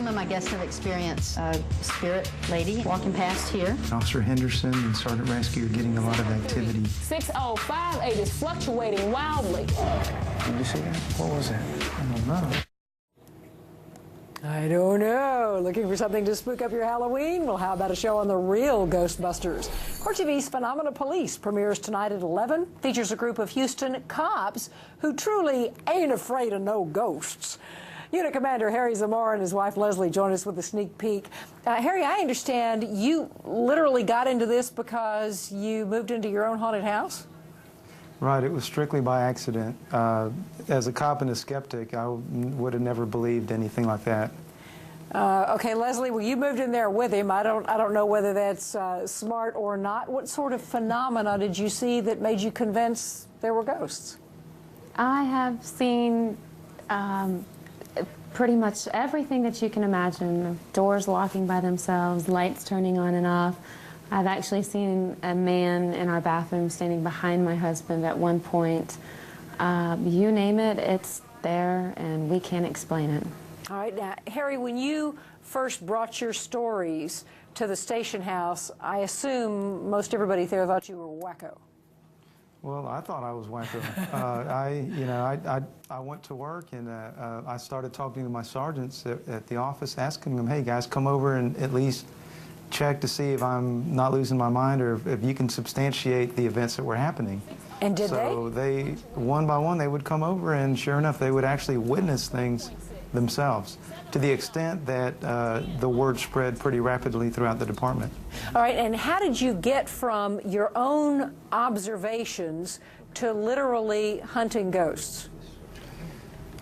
Some of my guests have experienced a spirit lady walking past here. Officer Henderson and Sergeant Rasky are getting a lot of activity. 6058 is fluctuating wildly. Did you see that? What was that? I don't know. I don't know. Looking for something to spook up your Halloween? Well, how about a show on the real Ghostbusters? CourtTV's Phenomena Police premieres tonight at 11. Features a group of Houston cops who truly ain't afraid of no ghosts. Unit Commander Harry Zamora and his wife Leslie join us with a sneak peek. Harry, I understand you literally got into this because you moved into your own haunted house? Right, it was strictly by accident. As a cop and a skeptic, I would have never believed anything like that. Okay, Leslie, well, you moved in there with him. I don't know whether that's smart or not. What sort of phenomena did you see that made you convinced there were ghosts? I have seen pretty much everything that you can imagine. Doors locking by themselves, lights turning on and off. I've actually seen a man in our bathroom standing behind my husband at one point. You name it, it's there, and we can't explain it. All right, now, Harry, when you first brought your stories to the station house, I assume most everybody there thought you were wacko. Well, I thought I was wacko. I went to work and I started talking to my sergeants at the office, asking them, hey guys, come over and at least check to see if I'm not losing my mind or if you can substantiate the events that were happening. And did so they, one by one, they would come over, and sure enough, they would actually witness things themselves, to the extent that the word spread pretty rapidly throughout the department. All right, and how did you get from your own observations to literally hunting ghosts?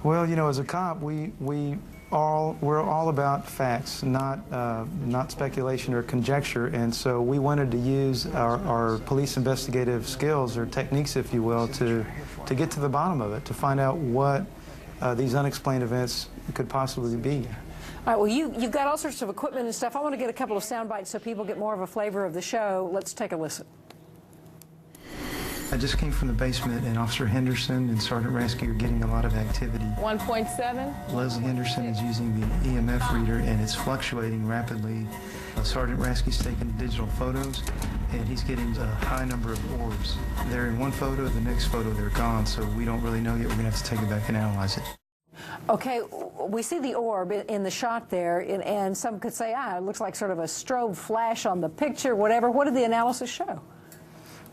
Well, you know, as a cop, we're all about facts, not speculation or conjecture, and so we wanted to use our police investigative skills, or techniques, if you will, to get to the bottom of it, to find out what these unexplained events could possibly be. All right, well, you've got all sorts of equipment and stuff. I want to get a couple of sound bites so people get more of a flavor of the show. Let's take a listen. I just came from the basement, and Officer Henderson and Sergeant Rasky are getting a lot of activity. 1.7. Leslie Henderson is using the EMF reader, and it's fluctuating rapidly. Sergeant Rasky's taking digital photos, and he's getting a high number of orbs. They're in one photo, the next photo they're gone, so we don't really know yet. We're going to have to take it back and analyze it. Okay, we see the orb in the shot there, and some could say, it looks like sort of a strobe flash on the picture, whatever. What did the analysis show?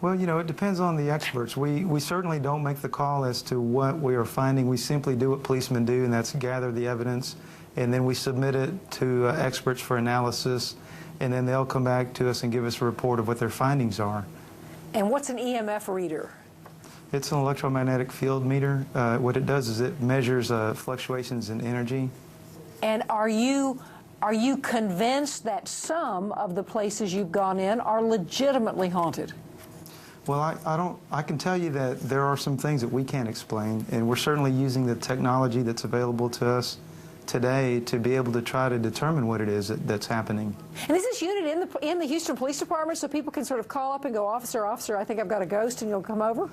Well, you know, it depends on the experts. We certainly don't make the call as to what we are finding. We simply do what policemen do, and that's gather the evidence, and then we submit it to experts for analysis, and then they'll come back to us and give us a report of what their findings are. And what's an EMF reader? It's an electromagnetic field meter. What it does is it measures fluctuations in energy. And are you convinced that some of the places you've gone in are legitimately haunted? Well, I can tell you that there are some things that we can't explain, and we're certainly using the technology that's available to us today to be able to try to determine what it is that's happening. And is this unit in the Houston Police Department, so people can sort of call up and go, officer, I think I've got a ghost, and you'll come over?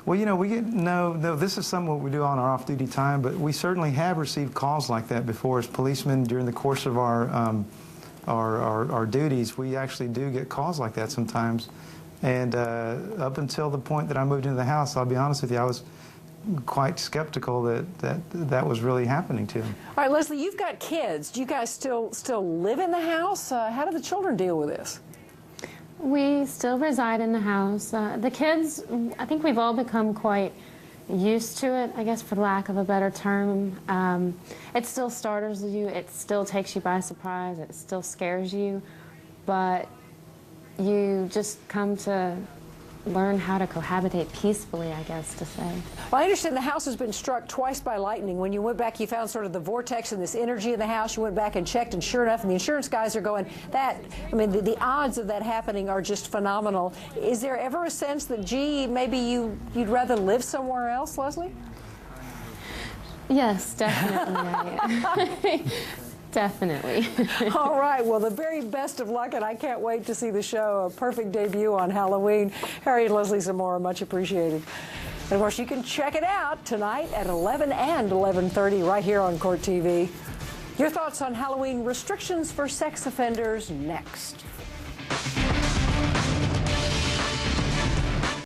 Well, you know, no, this is something what we do on our off-duty time, but we certainly have received calls like that before as policemen during the course of our duties. We actually do get calls like that sometimes. And up until the point that I moved into the house, I'll be honest with you, I was quite skeptical that was really happening to them. All right, Leslie, you've got kids. Do you guys still live in the house? How do the children deal with this? We still reside in the house. The kids, I think we've all become quite used to it, I guess, for lack of a better term. It still startles you. It still takes you by surprise. It still scares you. But you just come to learn how to cohabitate peacefully, I guess to say. Well, I understand the house has been struck twice by lightning. When you went back, you found sort of the vortex and this energy in the house. You went back and checked, and sure enough, and the insurance guys are going, the odds of that happening are just phenomenal. Is there ever a sense that, gee, maybe you'd rather live somewhere else, Leslie? Yes, definitely. Definitely. All right. Well, the very best of luck, and I can't wait to see the show. A perfect debut on Halloween. Harry and Leslie Zamora, much appreciated. And, of course, you can check it out tonight at 11 and 11:30 right here on CourtTV. Your thoughts on Halloween restrictions for sex offenders next.